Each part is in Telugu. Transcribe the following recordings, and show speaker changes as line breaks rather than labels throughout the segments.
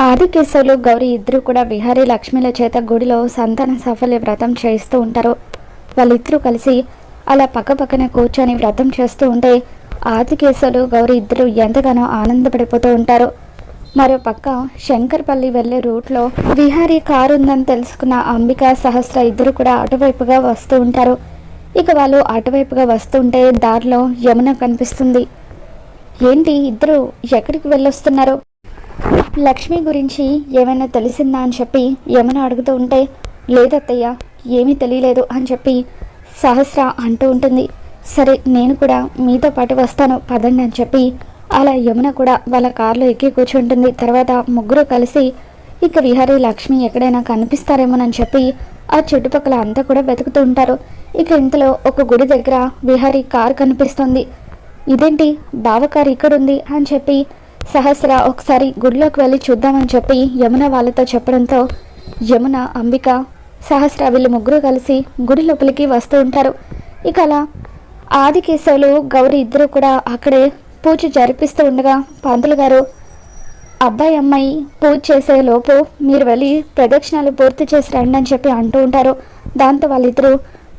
ఆదికేశవులు గౌరీ ఇద్దరు కూడా విహారీ లక్ష్మిల చేత గుడిలో సంతాన సాఫల్య వ్రతం చేస్తూ ఉంటారు. వాళ్ళిద్దరూ కలిసి అలా పక్కపక్కన కూర్చొని వ్రతం చేస్తూ ఉంటే ఆదికేశవులు గౌరీ ఇద్దరు ఎంతగానో ఆనందపడిపోతూ ఉంటారు. మరో పక్క శంకర్పల్లి వెళ్లే రూట్లో విహారీ కారు ఉందని తెలుసుకున్న అంబిక సహస్ర ఇద్దరు కూడా అటువైపుగా వస్తూ ఉంటారు. ఇక వాళ్ళు అటువైపుగా వస్తుంటే దారిలో యమున కనిపిస్తుంది. ఏంటి ఇద్దరు ఎక్కడికి వెళ్ళొస్తున్నారు, లక్ష్మి గురించి ఏమైనా తెలిసిందా అని చెప్పి యమున అడుగుతూ ఉంటే లేదత్తయ్య ఏమీ తెలియలేదు అని చెప్పి సహస్ర అంటూ ఉంటుంది. సరే నేను కూడా మీతో పాటు వస్తాను పదండి అని చెప్పి అలా యమున కూడా వాళ్ళ కారులో ఎక్కి కూర్చుంటుంది. తర్వాత ముగ్గురు కలిసి ఇక విహారీ లక్ష్మి ఎక్కడైనా కనిపిస్తారేమోనని చెప్పి ఆ చుట్టుపక్కల అంతా కూడా వెతుకుతూ ఉంటారు. ఇక ఇంతలో ఒక గుడి దగ్గర విహారీ కారు కనిపిస్తుంది. ఇదేంటి బావ కారు ఇక్కడుంది అని చెప్పి సహస్ర ఒకసారి గుడిలోకి వెళ్ళి చూద్దామని చెప్పి యమున వాళ్ళతో చెప్పడంతో యమున అంబిక సహస్ర వీళ్ళు ముగ్గురు కలిసి గుడి లోపలికి వస్తూ ఉంటారు. ఇక అలా ఆదికేశవులు గౌరీ ఇద్దరు కూడా అక్కడే పూజ జరిపిస్తూ ఉండగా పంతులు గారు అబ్బాయి అమ్మాయి పూజ చేసే లోపు మీరు వెళ్ళి ప్రదక్షిణాలు పూర్తి చేసి రండి అని చెప్పి అంటూ ఉంటారు. దాంతో వాళ్ళిద్దరూ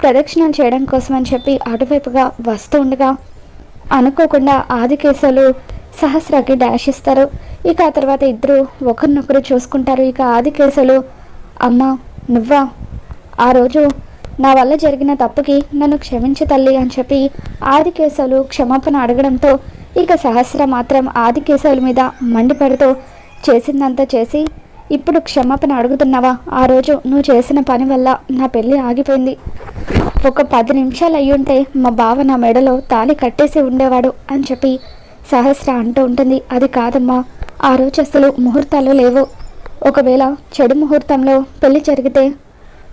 ప్రదక్షిణాలు చేయడం కోసం అని చెప్పి అటువైపుగా వస్తూ ఉండగా అనుకోకుండా ఆదికేశవులు సహస్రకి డాష్ ఇస్తారు. ఇక ఆ తర్వాత ఇద్దరు ఒకరినొకరు చూసుకుంటారు. ఇక ఆదికేశవులు అమ్మ నువ్వా, ఆ రోజు నా వల్ల జరిగిన తప్పుకి నన్ను క్షమించు తల్లి అని చెప్పి ఆదికేశవులు క్షమాపణ అడగడంతో ఇక సహస్ర మాత్రం ఆదికేశవుల మీద మండిపడుతూ చేసిందంతా చేసి ఇప్పుడు క్షమాపణ అడుగుతున్నావా, ఆ రోజు నువ్వు చేసిన పని వల్ల నా పెళ్ళి ఆగిపోయింది. ఒక 10 నిమిషాలు అయ్యుంటే మా బావ నా మెడలో తాళి కట్టేసి ఉండేవాడు అని చెప్పి సహస్ర అంటూ ఉంటుంది. అది కాదమ్మా, ఆ రోజు అసలు ముహూర్తాలు లేవు. ఒకవేళ చెడు ముహూర్తంలో పెళ్లి జరిగితే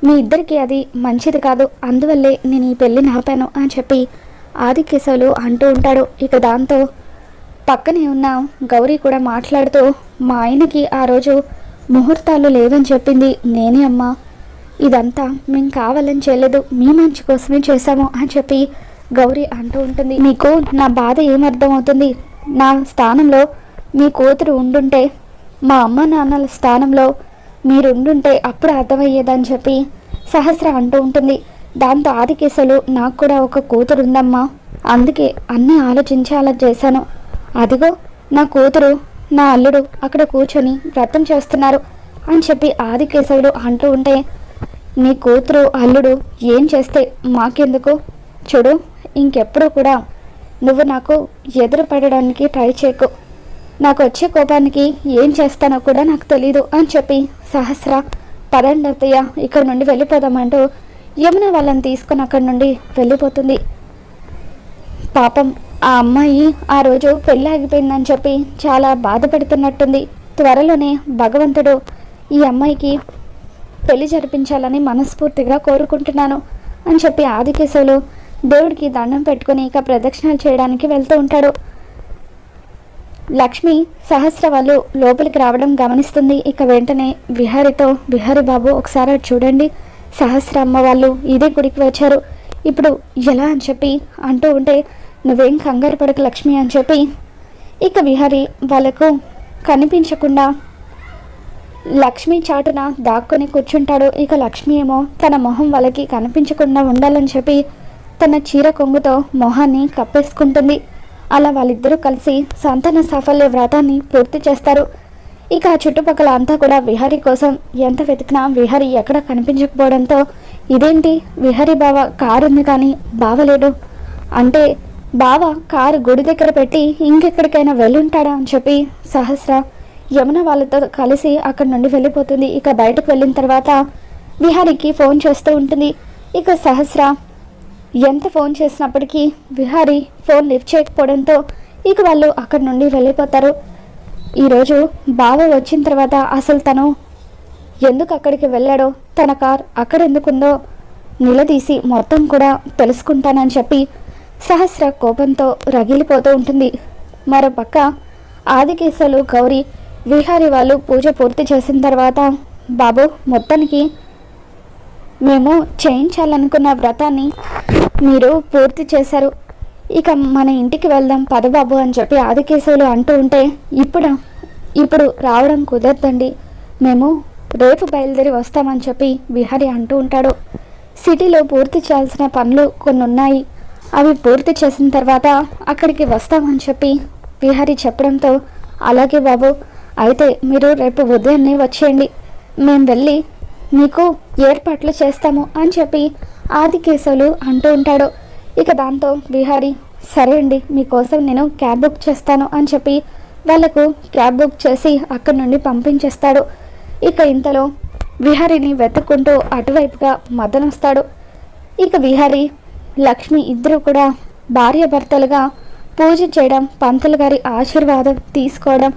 మీ ఇద్దరికి అది మంచిది కాదు, అందువల్లే నేను ఈ పెళ్ళిని ఆపాను అని చెప్పి ఆదికేశవులు అంటూ ఉంటాడు. ఇక దాంతో పక్కనే ఉన్న గౌరీ కూడా మాట్లాడుతూ మా ఆయనకి ఆ రోజు ముహూర్తాలు లేవని చెప్పింది నేనే అమ్మా, ఇదంతా మేము కావాలని చేయలేదు, మీ మంచి కోసమే చేశాము అని చెప్పి గౌరీ అంటూ ఉంటుంది. మీకు నా బాధ ఏమర్థమవుతుంది, నా స్థానంలో మీ కూతురు ఉండుంటే, మా అమ్మ నాన్నల స్థానంలో మీరు ఉండుంటే అప్పుడు అర్థమయ్యేదని చెప్పి సహస్ర అంటూ ఉంటుంది. దాంతో ఆదికేశవులు నాకు కూడా ఒక కూతురు ఉందమ్మా, అందుకే అన్నీ ఆలోచించి అలా చేశాను. అదిగో నా కూతురు నా అల్లుడు అక్కడ కూర్చొని వ్రతం చేస్తున్నారు అని చెప్పి ఆదికేశవులు అంటూ ఉంటే నీ కూతురు అల్లుడు ఏం చేస్తే మాకెందుకు, చూడు ఇంకెప్పుడు కూడా నువ్వు నాకు ఎదురు పడడానికి ట్రై చేయకు, నాకు వచ్చే కోపానికి ఏం చేస్తానో కూడా నాకు తెలీదు అని చెప్పి సహస్ర పదండి అత్తయ్య ఇక్కడ నుండి వెళ్ళిపోదామంటూ యమున వాళ్ళని తీసుకొని అక్కడి నుండి వెళ్ళిపోతుంది. పాపం ఆ అమ్మాయి ఆ రోజు పెళ్ళి ఆగిపోయిందని చెప్పి చాలా బాధపడుతున్నట్టుంది. త్వరలోనే భగవంతుడు ఈ అమ్మాయికి పెళ్లి జరిపించాలని మనస్ఫూర్తిగా కోరుకుంటున్నాను అని చెప్పి ఆదికేశవులు దేవుడికి దండం పెట్టుకుని ఇక ప్రదక్షిణాలు చేయడానికి వెళ్తూ ఉంటాడు. లక్ష్మి సహస్ర వాళ్ళు లోపలికి రావడం గమనిస్తుంది. ఇక వెంటనే విహారితో విహారి బాబు ఒకసారి చూడండి, సహస్ర అమ్మ వాళ్ళు ఇదే గుడికి వచ్చారు, ఇప్పుడు ఎలా అని చెప్పి అంటూ ఉంటే నువ్వేం కంగారు పడకు లక్ష్మి అని చెప్పి ఇక విహారి వాళ్ళకు కనిపించకుండా లక్ష్మి చాటున దాక్కుని కూర్చుంటాడు. ఇక లక్ష్మి ఏమో తన మొహం వాళ్ళకి కనిపించకుండా ఉండాలని చెప్పి తన చీర కొంగుతో మొహాన్ని కప్పేసుకుంటుంది. అలా వాళ్ళిద్దరూ కలిసి సంతాన సాఫల్య వ్రతాన్ని పూర్తి చేస్తారు. ఇక ఆ చుట్టుపక్కల అంతా కూడా విహారీ కోసం ఎంత వెతికినా విహారీ ఎక్కడ కనిపించకపోవడంతో ఇదేంటి విహారీ బావ కారు ఉంది కానీ బావలేడు, అంటే బావ కారు గుడి దగ్గర పెట్టి ఇంకెక్కడికైనా వెళ్ళుంటాడా అని చెప్పి సహస్ర యమున వాళ్ళతో కలిసి అక్కడి నుండి వెళ్ళిపోతుంది. ఇక బయటకు వెళ్ళిన తర్వాత విహారీకి ఫోన్ చేస్తూ ఉంటుంది. ఇక సహస్ర ఎంత ఫోన్ చేసినప్పటికీ విహారీ ఫోన్ లిఫ్ట్ చేయకపోవడంతో ఇక వాళ్ళు అక్కడి నుండి వెళ్ళిపోతారు. ఈరోజు బావ వచ్చిన తర్వాత అసలు తను ఎందుకు అక్కడికి వెళ్ళాడో, తన కార్ అక్కడ ఎందుకుందో నిలదీసి మొత్తం కూడా తెలుసుకుంటానని చెప్పి సహస్ర కోపంతో రగిలిపోతూ ఉంటుంది. మరోపక్క ఆదికేశవులు గౌరీ విహారీ వాళ్ళు పూజ పూర్తి చేసిన తర్వాత బాబు మొత్తానికి మేము చేయించాలనుకున్న వ్రతాన్ని మీరు పూర్తి చేశారు, ఇక మన ఇంటికి వెళ్దాం పదబాబు అని చెప్పి ఆదికేశవులు అంటూ ఉంటే ఇప్పుడు ఇప్పుడు రావడం కుదరదండి, మేము రేపు బయలుదేరి వస్తామని చెప్పి విహారీ అంటూ ఉంటాడు. సిటీలో పూర్తి చేయాల్సిన పనులు కొన్ని ఉన్నాయి, అవి పూర్తి చేసిన తర్వాత అక్కడికి వస్తామని చెప్పి విహారీ చెప్పడంతో, అలాగే బాబు, అయితే మీరు రేపు ఉదయాన్నే వచ్చేయండి, మేము వెళ్ళి మీకు ఏర్పాట్లు చేస్తాము అని చెప్పి ఆదికేశవులు అంటూ ఉంటాడు. ఇక దాంతో విహారీ, సరే అండి, మీకోసం నేను క్యాబ్ బుక్ చేస్తాను అని చెప్పి వాళ్ళకు క్యాబ్ బుక్ చేసి అక్కడి నుండి పంపించేస్తాడు. ఇక ఇంతలో విహారీని వెతుక్కుంటూ అటువైపుగా మదన్ వస్తాడు. ఇక విహారీ లక్ష్మి ఇద్దరు కూడా భార్యాభర్తలుగా పూజ చేయడం, పంతులు గారి ఆశీర్వాదం తీసుకోవడం,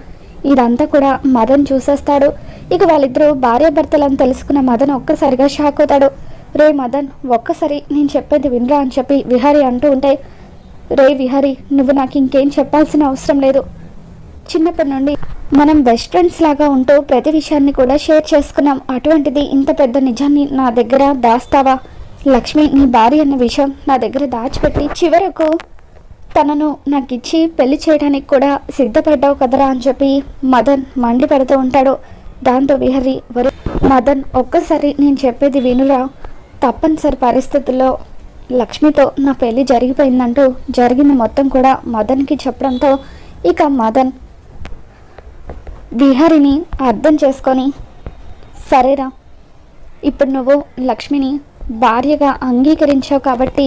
ఇదంతా కూడా మదన్ చూసేస్తాడు. ఇక వాళ్ళిద్దరూ భార్యాభర్తలను తెలుసుకున్న మదన్ ఒక్కసారిగా షాక్ అవుతాడు. రే మదన్, ఒక్కసారి నేను చెప్పేది వినరా అని చెప్పి విహారీ అంటూ ఉంటే, రే విహారీ, నువ్వు నాకు ఇంకేం చెప్పాల్సిన అవసరం లేదు, చిన్నప్పటి నుండి మనం బెస్ట్ ఫ్రెండ్స్ లాగా ఉంటూ ప్రతి విషయాన్ని కూడా షేర్ చేసుకున్నాం, అటువంటిది ఇంత పెద్ద నిజాన్ని నా దగ్గర దాస్తావా? లక్ష్మి నీ భార్య అన్న విషయం నా దగ్గర దాచిపెట్టి చివరకు తనను నాకు ఇచ్చి పెళ్లి చేయడానికి కూడా సిద్ధపడ్డావు కదరా అని చెప్పి మదన్ మండి పెడుతూ ఉంటాడు. దాంతో విహారీ, మదన్, ఒక్కసారి నేను చెప్పేది వినురా, తప్పనిసరి పరిస్థితుల్లో లక్ష్మితో నా పెళ్లి జరిగిపోయిందంటూ జరిగింది మొత్తం కూడా మదన్కి చెప్పడంతో ఇక మదన్ విహారీని అర్థం చేసుకొని, సరేరా, ఇప్పుడు నువ్వు లక్ష్మిని భార్యగా అంగీకరించావు కాబట్టి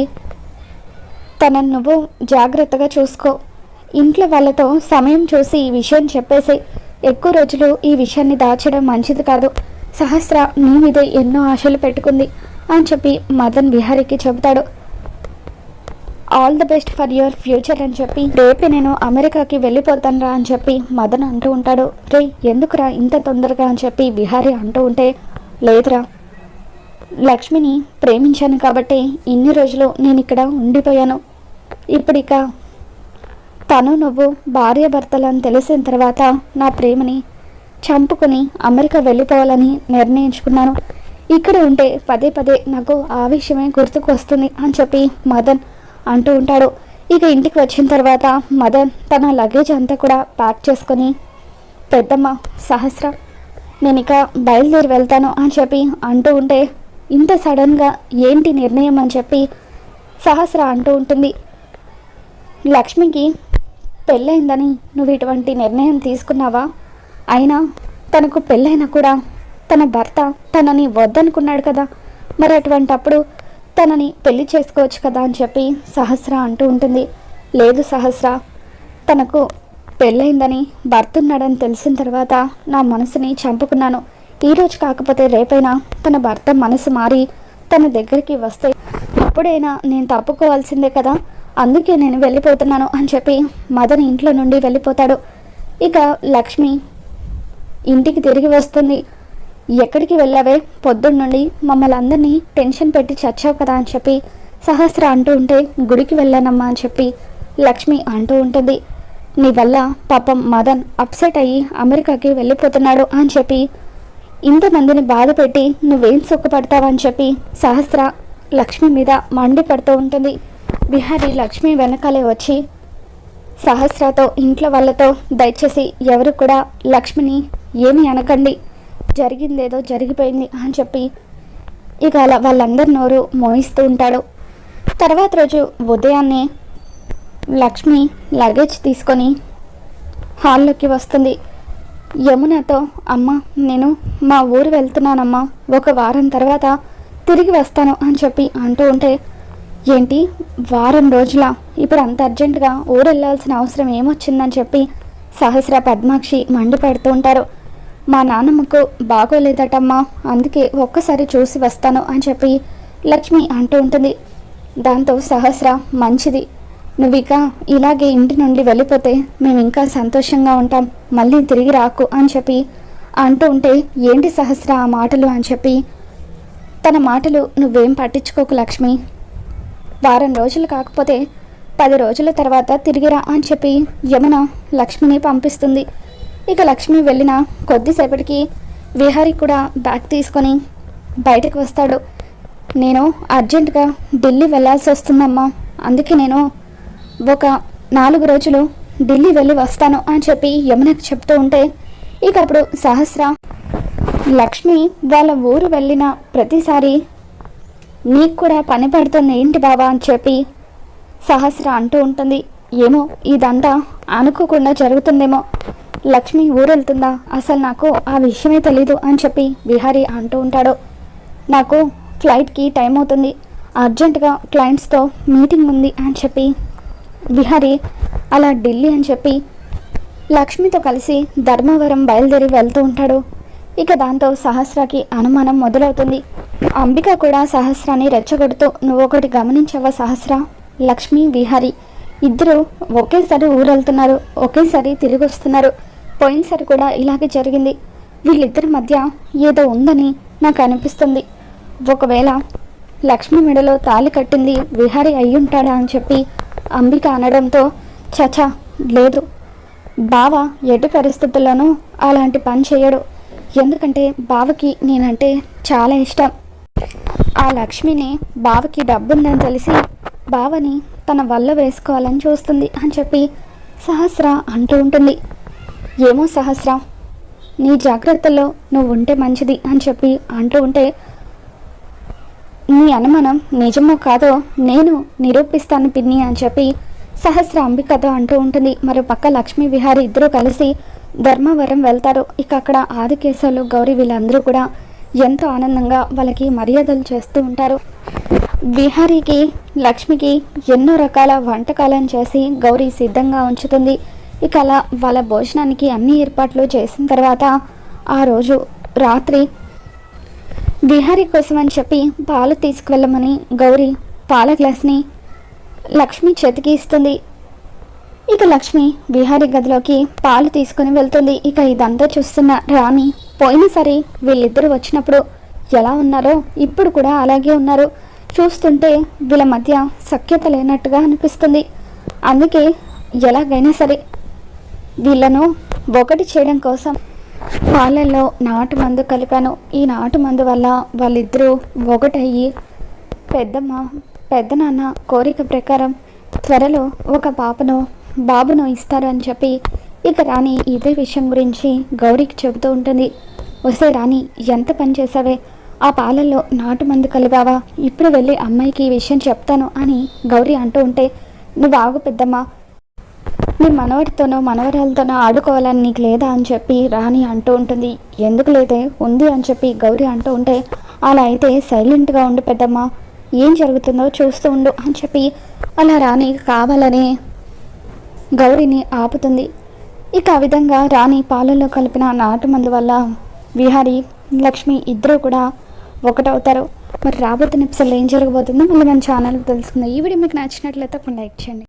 తనను నువ్వు జాగ్రత్తగా చూసుకో, ఇంట్లో వాళ్ళతో సమయం చూసి ఈ విషయం చెప్పేసి ఎక్కువ రోజులు ఈ విషయాన్ని దాచడం మంచిది కాదు, సహస్ర నీ మీదే ఎన్నో ఆశలు పెట్టుకుంది అని చెప్పి మదన్ విహారీకి చెబుతాడు. All the best for your future అని చెప్పి రేపే నేను అమెరికాకి వెళ్ళిపోతానురా అని చెప్పి మదన్ అంటూ ఉంటాడు. రే ఎందుకురా ఇంత తొందరగా అని చెప్పి విహారీ అంటూ ఉంటే, లేదురా, లక్ష్మిని ప్రేమించాను కాబట్టి ఇన్ని రోజులు నేను ఇక్కడ ఉండిపోయాను, ఇప్పుడిక తను నువ్వు భార్యాభర్తలని తెలిసిన తర్వాత నా ప్రేమని చంపుకొని అమెరికా వెళ్ళిపోవాలని నిర్ణయించుకున్నాను, ఇక్కడ ఉంటే పదే పదే నాకు ఆ విషయమే గుర్తుకు వస్తుంది అని చెప్పి మదన్ అంటూ ఉంటాడు. ఇక ఇంటికి వచ్చిన తర్వాత మదన్ తన లగేజ్ అంతా కూడా ప్యాక్ చేసుకొని, పెద్దమ్మ, సహస్ర, నేను ఇక బయలుదేరి వెళ్తాను అని చెప్పి అంటూ ఉంటే, ఇంత సడన్గా ఏంటి నిర్ణయం అని చెప్పి సహస్ర అంటూ ఉంటుంది. లక్ష్మికి పెళ్ళయిందని నువ్వు ఇటువంటి నిర్ణయం తీసుకున్నావా? అయినా తనకు పెళ్ళైనా కూడా తన భర్త తనని వద్దనుకున్నాడు కదా, మరి అటువంటప్పుడు తనని పెళ్లి చేసుకోవచ్చు కదా అని చెప్పి సహస్ర అంటూ ఉంటుంది. లేదు సహస్ర, తనకు పెళ్ళయిందని భర్త ఉన్నాడని తెలిసిన తర్వాత నా మనసుని చంపుకున్నాను, ఈరోజు కాకపోతే రేపైనా తన భర్త మనసు మారి తన దగ్గరికి వస్తే అప్పుడైనా నేను తప్పుకోవాల్సిందే కదా, అందుకే నేను వెళ్ళిపోతున్నాను అని చెప్పి మదన్ ఇంట్లో నుండి వెళ్ళిపోతాడు. ఇక లక్ష్మి ఇంటికి తిరిగి వస్తుంది. ఎక్కడికి వెళ్ళావే, పొద్దున్న నుండి మమ్మల్ని అందరినీ టెన్షన్ పెట్టి చచ్చావు కదా అని చెప్పి సహస్ర అంటూ ఉంటే, గుడికి వెళ్ళానమ్మా అని చెప్పి లక్ష్మి అంటూ ఉంటుంది. నీ వల్ల పాపం మదన్ అప్సెట్ అయ్యి అమెరికాకి వెళ్ళిపోతున్నాడు అని చెప్పి ఇంతమందిని బాధ పెట్టి నువ్వేం సుఖపడతావని చెప్పి సహస్ర లక్ష్మి మీద మండిపడుతూ ఉంటుంది. విహారీ లక్ష్మి వెనకాలే వచ్చి సహస్రతో, ఇంట్లో వాళ్ళతో దయచేసి ఎవరు కూడా లక్ష్మిని ఏమీ అనకండి, జరిగిందేదో జరిగిపోయింది అని చెప్పి ఇక అలా వాళ్ళందరి నోరు మోయిస్తూ ఉంటాడు. తర్వాత రోజు ఉదయాన్నే లక్ష్మి లగేజ్ తీసుకొని హాల్లోకి వస్తుంది. యమునతో, అమ్మ నేను మా ఊరు వెళ్తున్నానమ్మా, ఒక వారం తర్వాత తిరిగి వస్తాను అని చెప్పి అంటూ ఉంటే, ఏంటి వారం రోజుల, ఇప్పుడు అంత అర్జెంటుగా ఊరు వెళ్ళాల్సిన అవసరం ఏమొచ్చిందని చెప్పి సహస్ర, పద్మాక్షి మండిపడుతూ ఉంటారు. మా నాన్నమ్మకు బాగోలేదటమ్మా, అందుకే ఒక్కసారి చూసి వస్తాను అని చెప్పి లక్ష్మి అంటూ ఉంటుంది. దాంతో సహస్ర, మంచిది, నువ్వు ఇక ఇలాగే ఇంటి నుండి వెళ్ళిపోతే మేము ఇంకా సంతోషంగా ఉంటాం, మళ్ళీ తిరిగి రాకు అని చెప్పి అంటూ ఉంటే, ఏంటి సహస్ర ఆ మాటలు అని చెప్పి తన మాటలు నువ్వేం పట్టించుకోకు లక్ష్మి, వారం రోజులు కాకపోతే 10 రోజుల తర్వాత తిరిగిరా అని చెప్పి యమున లక్ష్మిని పంపిస్తుంది. ఇక లక్ష్మి వెళ్ళిన కొద్దిసేపటికి విహారీ కూడా బ్యాగ్ తీసుకొని బయటకు వస్తాడు. నేను అర్జెంటుగా ఢిల్లీ వెళ్ళాల్సి వస్తుందమ్మా, అందుకే నేను ఒక 4 రోజులు ఢిల్లీ వెళ్ళి వస్తాను అని చెప్పి యమునకు చెప్తూ ఉంటే, ఇక అప్పుడు సహస్ర లక్ష్మి వాళ్ళ ఊరు వెళ్ళిన ప్రతిసారి నీకు కూడా పని పడుతుంది ఏంటి బాబా అని చెప్పి సహస్ర అంటూ ఉంటుంది. ఏమో ఇదంతా అనుకోకుండా జరుగుతుందేమో, లక్ష్మి ఊరెళ్తుందా, అసలు నాకు ఆ విషయమే తెలీదు అని చెప్పి విహారీ అంటూ ఉంటాడు. నాకు ఫ్లైట్కి టైం అవుతుంది, అర్జెంటుగా క్లయింట్స్తో మీటింగ్ ఉంది అని చెప్పి విహారీ అలా ఢిల్లీ అని చెప్పి లక్ష్మితో కలిసి ధర్మవరం బయలుదేరి వెళ్తూ ఉంటాడు. ఇక దాంతో సహస్రకి అనుమానం మొదలవుతుంది. అంబిక కూడా సహస్రాన్ని రెచ్చగొడుతూ, నువ్వు ఒకటి గమనించావా సహస్ర, లక్ష్మి విహారీ ఇద్దరు ఒకేసారి ఊరెళ్తున్నారు, ఒకేసారి తిరిగి వస్తున్నారు, పోయినసారి కూడా ఇలాగే జరిగింది, వీళ్ళిద్దరి మధ్య ఏదో ఉందని నాకు అనిపిస్తుంది. ఒకవేళ లక్ష్మి మెడలో తాళి కట్టింది విహారీ అయ్యుంటాడా అని చెప్పి అంబిక అనడంతో, చచా లేదు, బావ ఎటు పరిస్థితుల్లోనూ అలాంటి పని చేయడు, ఎందుకంటే బావకి నేనంటే చాలా ఇష్టం, ఆ లక్ష్మిని బావకి డబ్బుందని తెలిసి బావని తన వల్ల వేసుకోవాలని చూస్తుంది అని చెప్పి సహస్ర అంటూ ఉంటుంది. ఏమో సహస్ర, నీ జాగ్రత్తల్లో నువ్వు ఉంటే మంచిది అని చెప్పి అంటూ ఉంటే, నీ అనుమానం నిజమో కాదో నేను నిరూపిస్తాను పిన్ని అని చెప్పి సహస్ర అంబికతో అంటూ ఉంటుంది. మరో పక్క లక్ష్మీ విహారీ ఇద్దరూ కలిసి ధర్మవరం వెళ్తారు. ఇక అక్కడ ఆదికేశవులు గౌరీ వీళ్ళందరూ కూడా ఎంతో ఆనందంగా వాళ్ళకి మర్యాదలు చేస్తూ ఉంటారు. విహారీకి లక్ష్మికి ఎన్నో రకాల వంటకాలను చేసి గౌరీ సిద్ధంగా ఉంచుతుంది. ఇక అలా వాళ్ళ భోజనానికి అన్ని ఏర్పాట్లు చేసిన తర్వాత ఆ రోజు రాత్రి విహారీ కోసం అని చెప్పి పాలు తీసుకువెళ్ళమని గౌరీ పాల గ్లాస్ని లక్ష్మి చేతికి ఇస్తుంది. ఇక లక్ష్మి విహారీ గదిలోకి పాలు తీసుకుని వెళ్తుంది. ఇక ఇదంతా చూస్తున్న రాణి, పోయినసారి వీళ్ళిద్దరూ వచ్చినప్పుడు ఎలా ఉన్నారో ఇప్పుడు కూడా అలాగే ఉన్నారు, చూస్తుంటే వీళ్ళ మధ్య సఖ్యత లేనట్టుగా అనిపిస్తుంది, అందుకే ఎలాగైనా సరే వీళ్ళను ఒకటి చేయడం కోసం పాలల్లో నాటు మందు కలిపాను, ఈ నాటు మందు వల్ల వాళ్ళిద్దరూ ఒకటయ్యి పెద్దనాన్న కోరిక ప్రకారం త్వరలో ఒక బాబును ఇస్తారు అని చెప్పి ఇక రాణి ఇదే విషయం గురించి గౌరీకి చెబుతూ ఉంటుంది. వస్తే రాణి, ఎంత పని చేసావే, ఆ పాలల్లో నాటు మందు కలిపావా, ఇప్పుడు వెళ్ళి అమ్మాయికి ఈ విషయం చెప్తాను అని గౌరీ అంటూ ఉంటే, నువ్వు ఆగు పెద్దమ్మ, నీ మనవడితోనో మనవరాలతోనో ఆడుకోవాలని నీకు లేదా అని చెప్పి రాణి అంటూ ఉంటుంది. ఎందుకు లేదే, ఉంది అని చెప్పి గౌరీ అంటూ ఉంటే, అలా అయితే సైలెంట్గా ఉండు పెద్దమ్మ, ఏం జరుగుతుందో చూస్తూ ఉండు అని చెప్పి అలా రాణి కావాలని గౌరీని ఆపుతుంది. ఇక ఆ విధంగా రాణి పాలల్లో కలిపిన నాటు మందు వల్ల విహారీ లక్ష్మి ఇద్దరు కూడా ఒకటవుతారు. మరి రాబోతున్న ఎపిసోడ్లో ఏం జరగబోతుందో మళ్ళీ మన ఛానల్కి తెలుసుకుందాం. ఈ వీడియో మీకు నచ్చినట్లయితే ఒక లైక్ చేయండి.